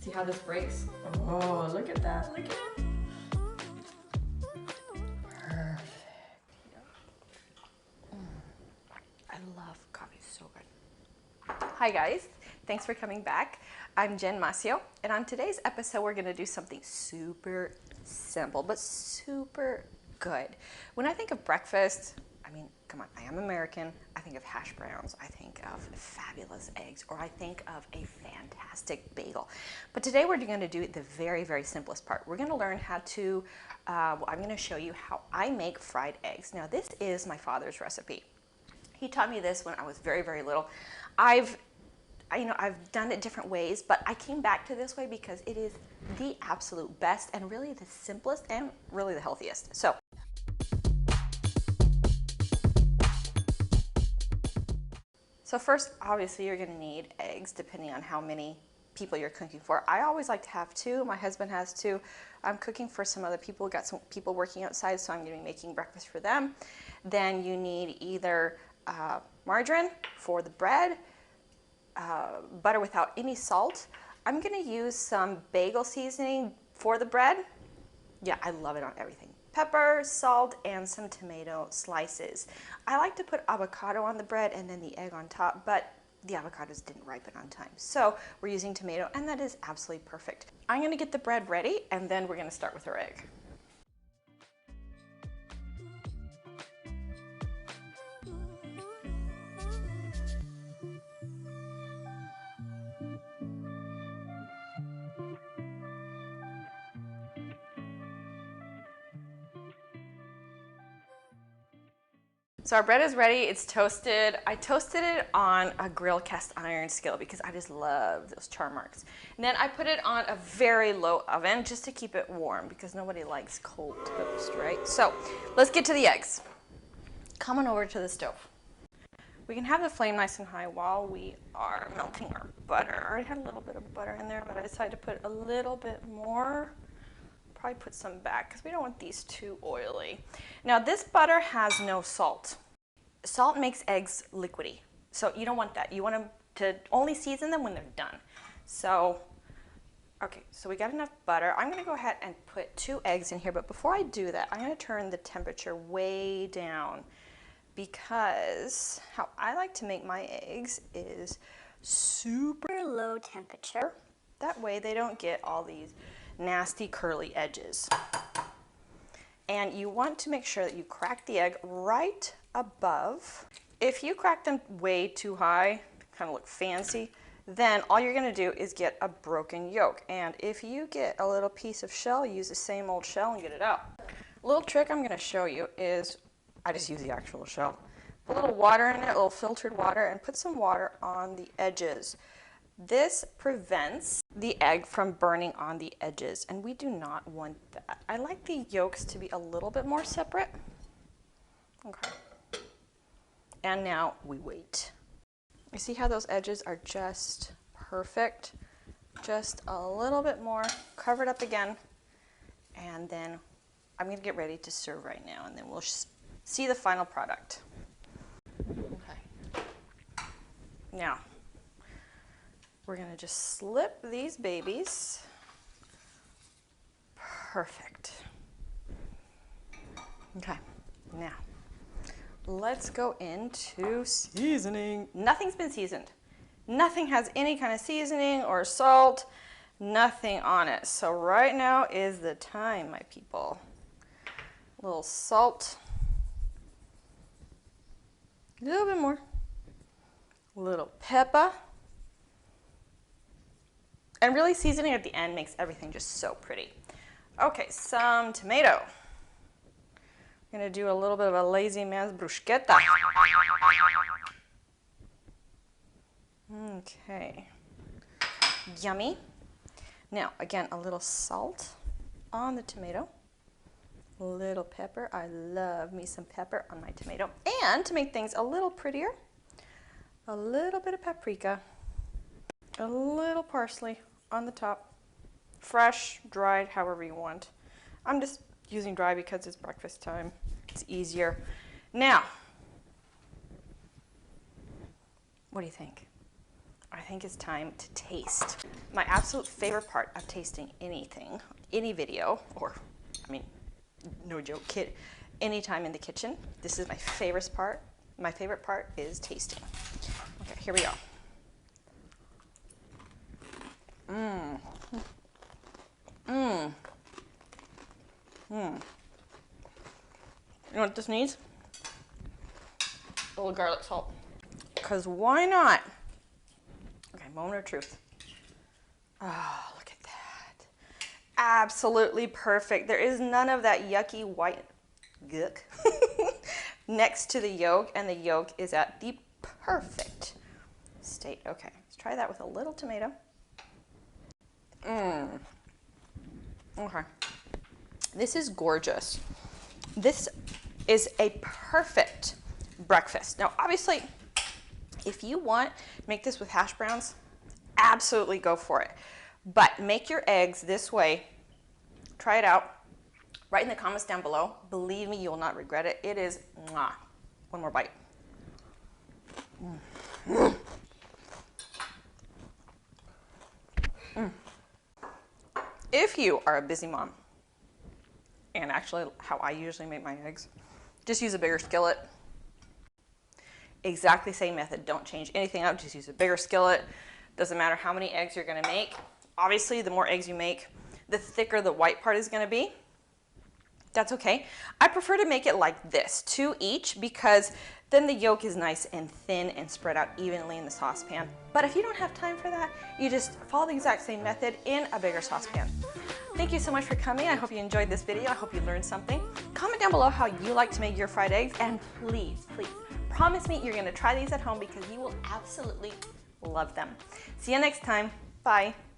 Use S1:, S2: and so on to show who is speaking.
S1: See how this breaks? Oh, look at that, look at it. Perfect.
S2: I love coffee, so good. Hi guys, thanks for coming back. I'm Jen Masio, and on today's episode we're gonna do something super simple, but super good. When I think of breakfast, I mean, come on, I am American. I think of hash browns, I think of fabulous eggs, or I think of a fantastic bagel. But today we're gonna do the very, very simplest part. We're gonna learn how to, I'm gonna show you how I make fried eggs. Now this is my father's recipe. He taught me this when I was very, very little. I've done it different ways, but I came back to this way because it is the absolute best and really the simplest and really the healthiest. So first, obviously, you're gonna need eggs depending on how many people you're cooking for. I always like to have 2. My husband has 2. I'm cooking for some other people. Got some people working outside, so I'm gonna be making breakfast for them. Then you need either margarine for the bread, butter without any salt. I'm gonna use some bagel seasoning for the bread. Yeah, I love it on everything. Pepper, salt, and some tomato slices. I like to put avocado on the bread and then the egg on top, but the avocados didn't ripen on time. So we're using tomato, and that is absolutely perfect. I'm gonna get the bread ready, and then we're gonna start with our egg. So our bread is ready, it's toasted. I toasted it on a grill cast iron skillet because I just love those char marks. And then I put it on a very low oven just to keep it warm because nobody likes cold toast, right? So let's get to the eggs. Come on over to the stove. We can have the flame nice and high while we are melting our butter. I already had a little bit of butter in there, but I decided to put a little bit more. Probably put some back because we don't want these too oily. Now this butter has no salt. Salt makes eggs liquidy, so you don't want that. You want them to only season them when they're done. So, okay, so we got enough butter. I'm gonna go ahead and put 2 eggs in here, but before I do that, I'm gonna turn the temperature way down because how I like to make my eggs is super low temperature. That way they don't get all these nasty curly edges. And you want to make sure that you crack the egg right above. If you crack them way too high, kind of look fancy, then all you're gonna do is get a broken yolk. And if you get a little piece of shell, use the same old shell and get it out. A little trick I'm gonna show you is, I just use the actual shell. Put a little water in it, a little filtered water, and put some water on the edges. This prevents the egg from burning on the edges, and we do not want that. I like the yolks to be a little bit more separate. Okay. And now we wait. You see how those edges are just perfect? Just a little bit more. Cover it up again. And then I'm going to get ready to serve right now, and then we'll see the final product. Okay. Now, we're gonna just slip these babies. Perfect. Okay, now let's go into seasoning. Nothing's been seasoned. Nothing has any kind of seasoning or salt, nothing on it. So right now is the time, my people. A little salt, a little bit more, a little pepper. And really seasoning at the end makes everything just so pretty. Okay, some tomato. I'm gonna do a little bit of a lazy man's bruschetta. Okay, yummy. Now, again, a little salt on the tomato. A little pepper. I love me some pepper on my tomato. And to make things a little prettier, a little bit of paprika. A little parsley on the top, fresh, dried, however you want. I'm just using dry because it's breakfast time. It's easier. Now, what do you think? I think it's time to taste. My absolute favorite part of tasting anything, any video, or, I mean, no joke, anytime in the kitchen, this is my favorite part. My favorite part is tasting. Okay, here we go. Mmm. Mmm. Mmm. You know what this needs? A little garlic salt. Because why not? Okay, moment of truth. Oh, look at that. Absolutely perfect. There is none of that yucky white gook next to the yolk, and the yolk is at the perfect state. Okay, let's try that with a little tomato. Mmm. Okay. This is gorgeous. This is a perfect breakfast. Now, obviously, if you want, make this with hash browns, absolutely go for it. But make your eggs this way. Try it out. Write in the comments down below. Believe me, you will not regret it. It is, mwah. One more bite. Mm. Mm. If you are a busy mom, and actually how I usually make my eggs, just use a bigger skillet. Exactly same method. Don't change anything out. Just use a bigger skillet. Doesn't matter how many eggs you're going to make. Obviously, the more eggs you make, the thicker the white part is going to be. That's okay. I prefer to make it like this, 2 each, because then the yolk is nice and thin and spread out evenly in the saucepan. But if you don't have time for that, you just follow the exact same method in a bigger saucepan. Thank you so much for coming. I hope you enjoyed this video. I hope you learned something. Comment down below how you like to make your fried eggs, and please, please, promise me you're going to try these at home because you will absolutely love them. See you next time. Bye.